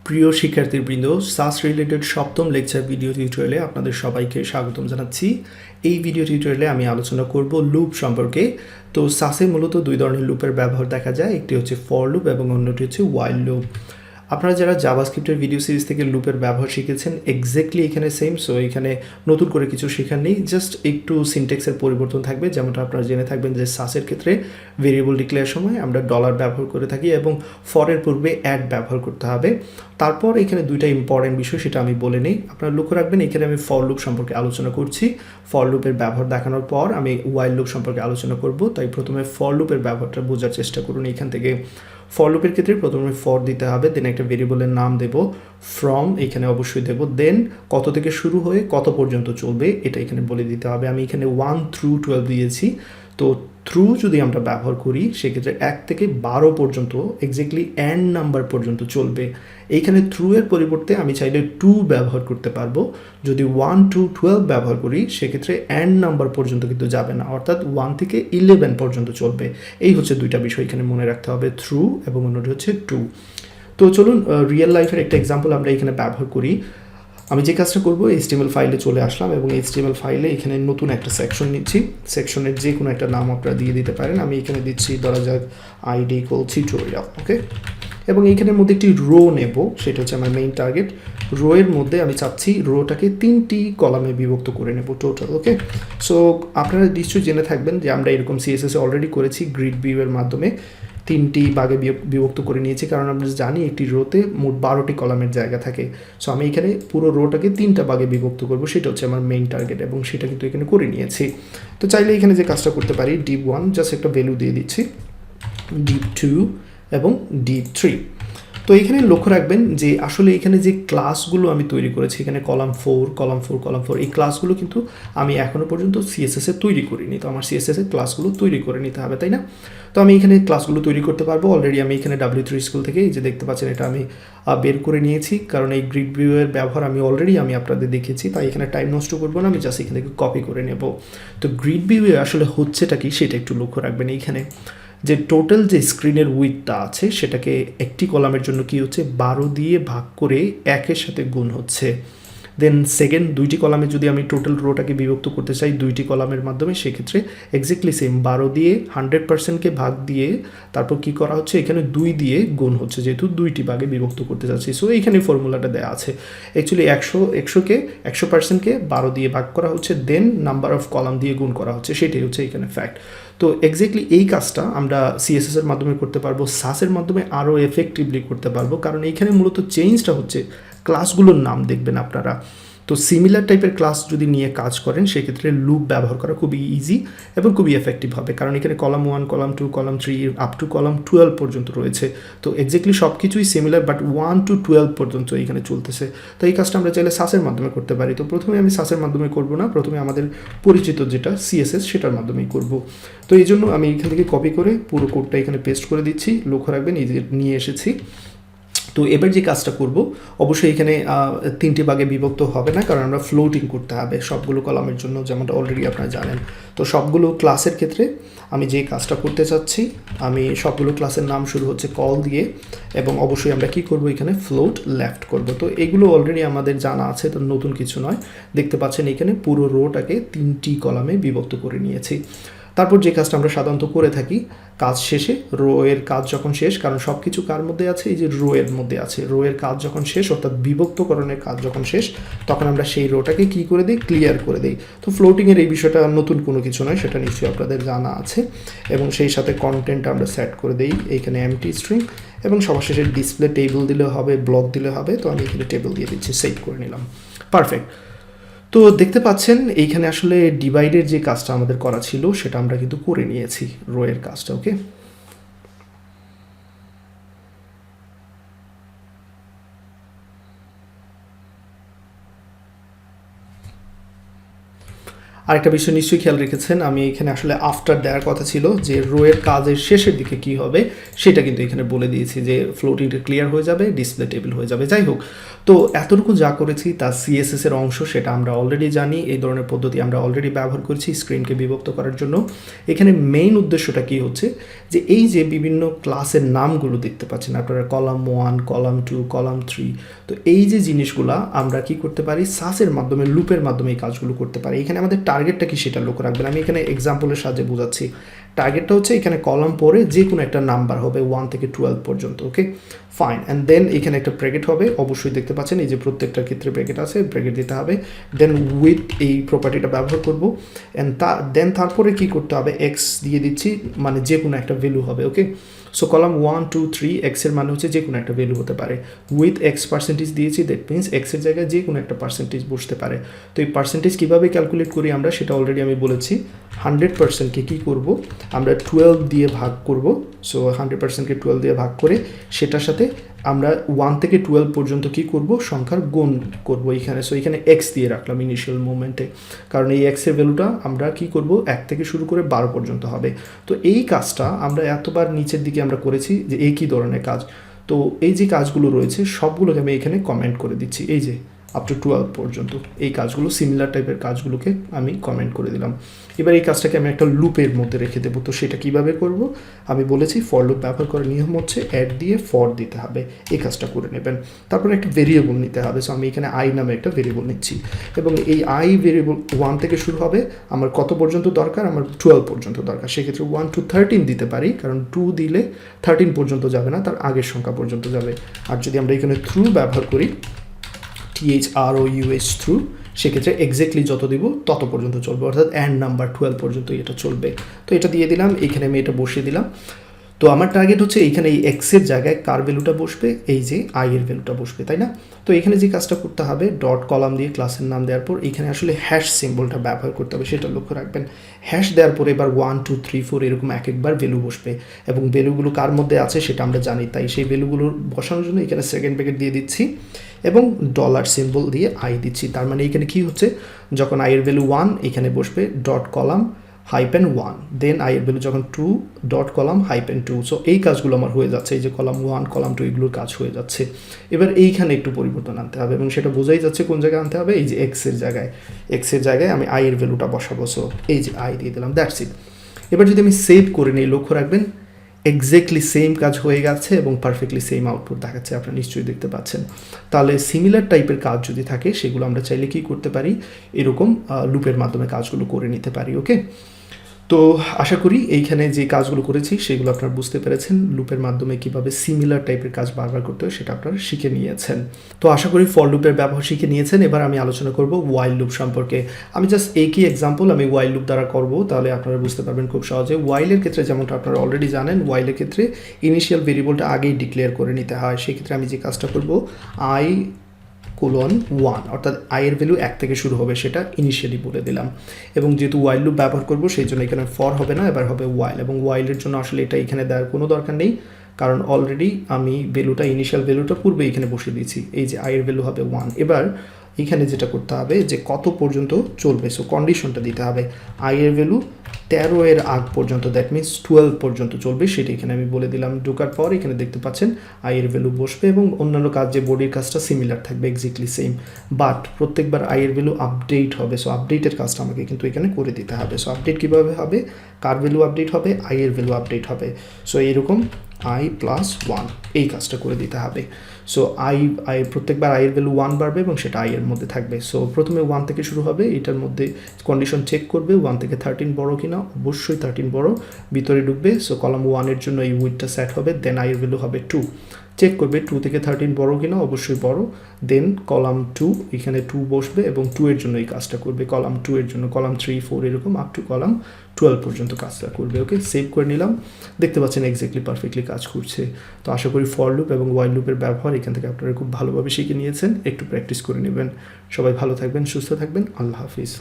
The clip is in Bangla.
প্রিয় শিক্ষার্থীবৃন্দ, সাস রিলেটেড সপ্তম লেকচার ভিডিও টিউটোরিয়ালে আপনাদের সবাইকে স্বাগতম জানাচ্ছি। এই ভিডিও টিউটোরিয়ালে আমি আলোচনা করব লুপ সম্পর্কে। তো সাসে মূলত দুই ধরনের লুপের ব্যবহার দেখা যায়, একটি হচ্ছে ফর লুপ এবং অন্যটি হচ্ছে ওয়াইল লুপ। আপনারা যারা জাভাস্ক্রিপ্টের ভিডিও সিরিজ থেকে লুপের ব্যবহার শিখেছেন এক্স্যাক্টলি এখানে সেম, সো এখানে নতুন করে কিছু শেখার নেই, জাস্ট একটু সিনটেক্সের পরিবর্তন থাকবে। যেমনটা আপনারা জেনে থাকবেন যে সাসের ক্ষেত্রে ভেরিয়েবল ডিক্লেয়ার সময় আমরা ডলার ব্যবহার করে থাকি এবং ফরের পূর্বে অ্যাড ব্যবহার করতে হবে। তারপর এখানে দুইটা ইম্পর্টেন্ট বিষয়, সেটা আমি বলে নিই। আপনারা লক্ষ্য রাখবেন এখানে আমি ফর লুপ সম্পর্কে আলোচনা করছি। ফর লুপের ব্যবহার দেখানোর পর আমি ওয়াইল লুপ সম্পর্কে আলোচনা করব। তাই প্রথমে ফর লুপের ব্যবহারটা বোঝার চেষ্টা করুন। এখান থেকে ফর লুপের ক্ষেত্রে প্রথমে ফর দিতে হবে, দেন একটা ভেরিয়েবলের নাম দেব, ফ্রম এখানে অবশ্যই দেব, দেন কত থেকে শুরু হয়ে কত পর্যন্ত চলবে এটা এখানে বলে দিতে হবে। আমি এখানে 1 through 12 দিয়েছি। তো থ্রু যদি আমরা ব্যবহার করি সেক্ষেত্রে 1 থেকে 12 পর্যন্ত এক্স্যাক্টলি n নাম্বার পর্যন্ত চলবে। এইখানে থ্রু এর পরিবর্তে আমি চাইলে 2 ব্যবহার করতে পারবো। যদি 1 to 12 ব্যবহার করি সেক্ষেত্রে n নাম্বার পর্যন্ত কিন্তু যাবে না, অর্থাৎ 1 থেকে 11 পর্যন্ত চলবে। এই হচ্ছে দুইটা বিষয় এখানে মনে রাখতে হবে, থ্রু এবং অন্যটি হচ্ছে 2। তো চলুন রিয়েল লাইফের একটা এক্সাম্পল আমরা এখানে ব্যবহার করি। আমি যে কাজটা করবো, HTML ফাইলে চলে আসলাম এবং HTML ফাইলে এখানে নতুন একটা সেকশন নিচ্ছি। সেকশনের যে কোনো একটা নাম আপনারা দিয়ে দিতে পারেন। আমি এখানে দিচ্ছি ধরা যাক আইডি ইকুয়াল টিউটোরিয়াল, ওকে। এবং এইখানের মধ্যে একটি রো নেব, সেটা হচ্ছে আমার মেইন টার্গেট। রো এর মধ্যে আমি চাচ্ছি রোটাকে 3টি কলামে বিভক্ত করে নেব টোটাল, ওকে। সো আপনারা নিশ্চয়ই জেনে থাকবেন যে আমরা এরকম CSS অলরেডি করেছি গ্রিড ভিউ এর মাধ্যমে। 3টি ভাগে বিভক্ত করে নিয়েছি, কারণ আমরা জানি একটি রোতে মোট 12টি কলামের জায়গা থাকে। সো আমি এখানে পুরো রোটাকে 3টা ভাগে বিভক্ত করব, সেটা হচ্ছে আমার মেইন টার্গেট এবং সেটা কিন্তু এখানে করে নিয়েছি। তো চাইলে এখানে যে কাজটা করতে পারি, ডিপ 1 জাস্ট একটা ভ্যালু দিয়ে দিচ্ছি, ডিপ 2 এবং ডিপ 3। তো এখানে লক্ষ্য রাখবেন যে আসলে এখানে যে ক্লাসগুলো আমি তৈরি করেছি, এখানে কলাম 4 কলাম 4 কলাম 4, এই ক্লাসগুলো কিন্তু আমি এখনও পর্যন্ত CSS এ তৈরি করিনি। তো আমার CSS এর ক্লাসগুলো তৈরি করে নিতে হবে, তাই না? তো আমি এখানে ক্লাসগুলো তৈরি করতে পারবো। অলরেডি আমি এখানে W3 স্কুল থেকে এই যে দেখতে পাচ্ছেন এটা আমি বের করে নিয়েছি, কারণ এই গ্রিড ভিউ এর ব্যবহার আমি অলরেডি আপনাদের দেখিয়েছি। তাই এখানে টাইম নষ্ট করবো না, আমি জাস্ট এখান থেকে কপি করে নেব। তো গ্রিড ভিউ এ আসলে হচ্ছেটা কি সেটা একটু লক্ষ্য রাখবেন। এইখানে যে টোটাল যে স্ক্রিনের উইডথটা আছে সেটাকে একটি কলামের জন্য কি হচ্ছে 12 দিয়ে ভাগ করে 1-এর সাথে গুণ হচ্ছে। দেন সেকেন্ড দুইটি কলামে যদি আমি টোটাল রোটাকে বিভক্ত করতে চাই দুইটি কলামের মাধ্যমে, সেক্ষেত্রে এক্স্যাক্টলি সেম 12 দিয়ে 100%কে ভাগ দিয়ে তারপর কি করা হচ্ছে, এখানে 2 দিয়ে গুণ হচ্ছে, যেহেতু দুইটি ভাগে বিভক্ত করতে যাচ্ছি। সো এইখানে ফর্মুলাটা দেওয়া আছে। অ্যাকচুয়ালি 100%কে 12 দিয়ে ভাগ করা হচ্ছে, দেন নাম্বার অফ কলাম দিয়ে গুণ করা হচ্ছে, সেটাই হচ্ছে এখানে ফ্যাক্ট। তো এক্স্যাক্টলি এই কাজটা আমরা CSS এর মাধ্যমে করতে পারবো, সাসের মাধ্যমে আরও এফেক্টিভলি করতে পারবো, কারণ এইখানে মূলত চেঞ্জটা হচ্ছে ক্লাসগুলোর নাম দেখবেন আপনারা। তো সিমিলার টাইপের ক্লাস যদি নিয়ে কাজ করেন সেক্ষেত্রে লুপ ব্যবহার করা খুবই ইজি এবং খুবই এফেক্টিভ হবে, কারণ এখানে column 1 column 2 column 3 up to column 12 পর্যন্ত রয়েছে। তো এক্স্যাক্টলি সব কিছুই সিমিলার, বাট 1 to 12 পর্যন্ত এখানে চলতেছে। তো এই কাজটা আমরা চাইলে সাসের মাধ্যমে করতে পারি। তো প্রথমে আমি সাসের মাধ্যমে করব না, প্রথমে আমাদের পরিচিত যেটা CSS সেটার মাধ্যমেই করব। তো এই জন্য আমি এখান থেকে কপি করে পুরো কোডটা এখানে পেস্ট করে দিচ্ছি। লক্ষ্য রাখবেন এই যে নিয়ে এসেছি। তো এবার যে কাজটা করব, অবশ্যই এখানে 3টি ভাগে বিভক্ত হবে না, কারণ আমরা ফ্লোটিং করতে হবে সবগুলো কলামের জন্য, যেমনটা অলরেডি আপনারা জানেন। তো সবগুলো ক্লাসের ক্ষেত্রে আমি যে কাজটা করতে চাচ্ছি, আমি সবগুলো ক্লাসের নাম শুরু হচ্ছে কল দিয়ে, এবং অবশ্যই আমরা কি করব, এখানে ফ্লোট লেফট করব। তো এগুলো অলরেডি আমাদের জানা আছে, তো নতুন কিছু নয়। দেখতে পাচ্ছেন এখানে পুরো রোটাকে 3টি কলামে বিভক্ত করে নিয়েছি। তারপর যে কাজটা আমরা সাধারণত করে থাকি, কাজ শেষে রো এর কাজ যখন শেষ, কারণ সব কিছু কার মধ্যে আছে, এই যে রো এর মধ্যে আছে, রো এর কাজ যখন শেষ অর্থাৎ বিভক্তকরণের কাজ যখন শেষ, তখন আমরা সেই রোটাকে কি করে দিই, ক্লিয়ার করে দিই। তো ফ্লোটিংয়ের এই বিষয়টা নতুন কোনো কিছু নয়, সেটা নিশ্চয়ই আপনাদের জানা আছে। এবং সেই সাথে কন্টেন্ট আমরা সেট করে দিই এইখানে এমটি স্ট্রিং, এবং সবার শেষে ডিসপ্লে টেবিল দিলে হবে, ব্লক দিলে হবে। তো আমি এখানে টেবিল দিয়ে দিচ্ছি, সেভ করে নিলাম, পারফেক্ট। তো দেখতে পাচ্ছেন এইখানে আসলে ডিভাইডের যে কাজটা আমাদের করা ছিল সেটা আমরা কিন্তু করে নিয়েছি, রো এর কাজটা, ওকে। আরেকটা বিষয় নিশ্চয়ই খেয়াল রেখেছেন, আমি এখানে আসলে আফটার দেওয়ার কথা ছিল যে রোয়ের কাজের শেষের দিকে কি হবে সেটা কিন্তু এখানে বলে দিয়েছি যে ফ্লোটিংটা ক্লিয়ার হয়ে যাবে, ডিসপ্লে টেবিল হয়ে যাবে। যাই হোক, তো এতটুকু যা করেছি তা সিএসএস এর অংশ, সেটা আমরা অলরেডি জানি। এই ধরনের পদ্ধতি আমরা অলরেডি ব্যবহার করেছি স্ক্রিনকে বিভক্ত করার জন্য। এখানে মেইন উদ্দেশ্যটা কি হচ্ছে যে এই যে বিভিন্ন ক্লাসের নামগুলো দেখতে পাচ্ছেন আপনারা, কলাম 1, কলাম 2, কলাম 3, তো এই যে জিনিসগুলা আমরা কি করতে পারি, সাসের মাধ্যমে, লুপের মাধ্যমে এই কাজগুলো করতে পারি। এখানে আমাদের টার্গেটটা কি সেটা লক্ষ্য রাখবেন। আমি এখানে এক্সাম্পলের সাহায্যে বোঝাচ্ছি। টার্গেটটা হচ্ছে এখানে কলাম পরে যে কোনো একটা নাম্বার হবে 1 থেকে 12 পর্যন্ত। ওকে, ফাইন। অ্যান্ড দেন এখানে একটা ব্র্যাকেট হবে, অবশ্যই দেখতে পাচ্ছেন এই যে প্রত্যেকটার ক্ষেত্রে ব্র্যাকেট আছে, ব্র্যাকেট দিতে হবে। দেন উইথ এই প্রপার্টিটা ব্যবহার করব। অ্যান্ড দেন তারপরে কি করতে হবে, এক্স দিয়ে দিচ্ছি, মানে যে কোনো একটা ভ্যালু হবে। ওকে, সো কলাম 1, 2, 3, এক্সের মানে হচ্ছে যে কোনো একটা ভ্যালু হতে পারে। উইথ এক্স পার্সেন্টেজ দিয়েছি, দ্যাট মিনস এক্সের জায়গায় যে কোনো একটা পার্সেন্টেজ বসতে পারে। তো এই পার্সেন্টেজ কীভাবে ক্যালকুলেট করি আমরা সেটা অলরেডি আমি বলেছি। 100%কে কী করব, আমরা 12 দিয়ে ভাগ করব। সো 100%কে 12 দিয়ে ভাগ করে সেটার সাথে আমরা 1 থেকে 12 পর্যন্ত কি করব, সংখ্যার গুণ করব এখানে। সো এখানে এক্স দিয়ে রাখলাম ইনিশিয়াল মোমেন্টে, কারণ এই এক্সের ভ্যালুটা আমরা কি করব 1 থেকে শুরু করে 12 পর্যন্ত হবে। তো এই কাজটা আমরা এতবার নিচের দিকে আমরা করেছি যে একই ধরনের কাজ। তো এই যে কাজগুলো রয়েছে সবগুলোকে আমি এখানে কমেন্ট করে দিচ্ছি, এই যে আপ টু 12 পর্যন্ত এই কাজগুলো, সিমিলার টাইপের কাজগুলোকে আমি কমেন্ট করে দিলাম। এবার এই কাজটাকে আমি একটা লুপের মধ্যে রেখে দেবো। তো সেটা কিভাবে করব, আমি বলেছি ফর লুপ ব্যবহার করার নিয়ম হচ্ছে অ্যাড দিয়ে ফর দিতে হবে, এই কাজটা করে নেবেন। তারপরে একটা ভেরিয়েবল নিতে হবে। সো আমি এখানে আই নামে একটা ভেরিয়েবল নিচ্ছি, এবং এই আই ভেরিয়েবল 1 থেকে শুরু হবে। আমার কত পর্যন্ত দরকার, আমার 12 পর্যন্ত দরকার। সেক্ষেত্রে 1 to 13 দিতে পারি, কারণ 2 দিলে 13 পর্যন্ত যাবে না, তার আগের সংখ্যা পর্যন্ত যাবে। আর যদি আমরা এখানে থ্রু ব্যবহার করি, THROUH থ্রু, সেক্ষেত্রে এক্স্যাক্টলি যত দিব তত পর্যন্ত চলবে, অর্থাৎ অ্যান্ড নাম্বার 12 পর্যন্ত এটা চলবে। তো এটা দিয়ে দিলাম, এখানে আমি এটা বসিয়ে দিলাম। তো আমার টার্গেট হচ্ছে এইখানে এই এক্সের জায়গায় কার ভ্যালুটা বসবে, এই যে আই এর ভ্যালুটা বসবে, তাই না? তো এখানে যে কাজটা করতে হবে, ডট কলাম দিয়ে ক্লাসের নাম দেওয়ার পর এখানে আসলে হ্যাশ সিম্বলটা ব্যবহার করতে হবে, সেটা লক্ষ্য রাখবেন। হ্যাশ দেওয়ার পরে এবার 1, 2, 3, 4 এরকম এক একবার ভ্যালু বসবে, এবং ভ্যালুগুলো কার মধ্যে আছে সেটা আমরা জানি, তাই সেই ভ্যালুগুলোর বসানোর জন্য এখানে সেকেন্ড ব্র্যাকেট দিয়ে দিচ্ছি এবং ডলার সিম্বল দিয়ে আই দিচ্ছি। তার মানে এখানে কি হচ্ছে, যখন আই এর ভ্যালু 1 এখানে বসবে ডট কলাম -1, দেন আই এর ভ্যালু যখন 2 ডট কলাম -2। সো এই কাজগুলো আমার হয়ে যাচ্ছে, এই যে কলাম 1, কলাম 2 এগুলোর কাজ হয়ে যাচ্ছে। এবার এইখানে একটু পরিবর্তন আনতে হবে, এবং সেটা বোঝাই যাচ্ছে কোন জায়গায় আনতে হবে, এই যে এক্সের জায়গায় আমি আই এর ভ্যালুটা বসাবো। সো এই যে আই দিয়ে দিলাম, দ্যাটস ইট। এবার যদি আমি সেভ করে নিই, লক্ষ্য রাখবেন এক্স্যাক্টলি সেম কাজ হয়ে গেছে এবং পারফেক্টলি সেম আউটপুট দেখাচ্ছে, আপনারা নিশ্চয়ই দেখতে পাচ্ছেন। তাহলে সিমিলার টাইপের কাজ যদি থাকে সেগুলো আমরা চাইলে কী করতে পারি, এরকম লুপের মাধ্যমে কাজগুলো করে নিতে পারি। ওকে, তো আশা করি এইখানে যে কাজগুলো করেছি সেগুলো আপনারা বুঝতে পেরেছেন, লুপের মাধ্যমে কিভাবে সিমিলার টাইপের কাজ বারবার করতে হয় সেটা আপনারা শিখে নিয়েছেন। তো আশা করি ফর লুপের ব্যবহার শিখে নিয়েছেন। এবার আমি আলোচনা করব ওয়াইল লুপ সম্পর্কে। আমি জাস্ট একই এক্সাম্পল আমি ওয়াইল লুপ দ্বারা করব, তাহলে আপনারা বুঝতে পারবেন খুব সহজে। ওয়াইলের ক্ষেত্রে যেমনটা আপনারা অলরেডি জানেন, ওয়াইলের ক্ষেত্রে ইনিশিয়াল ভেরিয়েবলটা আগেই ডিক্লেয়ার করে নিতে হয়। সেক্ষেত্রে আমি যে কাজটা করব, I:1, অর্থাৎ আই এর ভ্যালু 1 থেকে শুরু হবে, সেটা ইনিশিয়ালি বলে দিলাম। এবং যেহেতু ওয়াইল লুপ ব্যবহার করব সেই জন্য এখানে ফর হবে না, এবার হবে ওয়াইল। এবং ওয়াইলের জন্য আসলে এটা এখানে দেওয়ার কোনো দরকার নেই, কারণ অলরেডি আমি ভ্যালুটা, ইনিশিয়াল ভ্যালুটা পূর্বে এখানে বসিয়ে দিয়েছি। এই যে আই এর ভ্যালু হবে 1। এবার এখানে যেটা করতে হবে যে কত পর্যন্ত চলবে, সো কন্ডিশনটা দিতে হবে। আই এর ভ্যালু 13 এর আগ পর্যন্ত, দ্যাট মিনস 12 পর্যন্ত চলবে, সেটা এখানে আমি বলে দিলাম। ঢোকার পর এখানে দেখতে পাচ্ছেন আই এর ভ্যালু বসবে, এবং অন্যান্য কাজ যে বডির কাজটা সিমিলার থাকবে, এক্স্যাক্টলি সেম, বাট প্রত্যেকবার আই এর ভ্যালু আপডেট হবে। সো আপডেটের কাজটা আমাকে কিন্তু এখানে করে দিতে হবে। সো আপডেট কীভাবে হবে, কার ভ্যালু আপডেট হবে, আই এর ভ্যালু আপডেট হবে। সো এইরকম I+1 এই কাজটা করে দিতে হবে। সো আই প্রত্যেকবার আই এর ভ্যালু 1 বাড়বে এবং সেটা আই এর মধ্যে থাকবে। সো প্রথমে 1 থেকে শুরু হবে, এটার মধ্যে কন্ডিশন চেক করবে 1 থেকে 13 বড় কিনা, অবশ্যই 13 বড়, ভিতরে ঢুকবে। সো কলাম 1 এর জন্য এই উইথটা সেট হবে, দেন আই এর ভ্যালু হবে 2, চেক করবে 2 থেকে 13 বড় কিনা, অবশ্যই বড়, দেন কলাম 2 এখানে 2 বসবে এবং 2 এর জন্য এই কাজটা করবে, কলাম 2 এর জন্য কলাম 3, 4 এরকম আপ টু কলাম 12 পর্যন্ত কাজটা করবে। ওকে, সেভ করে নিলাম, দেখতে পাচ্ছেন এক্স্যাক্টলি পারফেক্টলি কাজ করছে। তো আশা করি ফর লুপ এবং ওয়াইল লুপের ব্যবহার এখান থেকে আপনারা খুব ভালোভাবে শিখে নিয়েছেন, একটু প্র্যাকটিস করে নেবেন। সবাই ভালো থাকবেন, সুস্থ থাকবেন, আল্লাহ হাফিজ।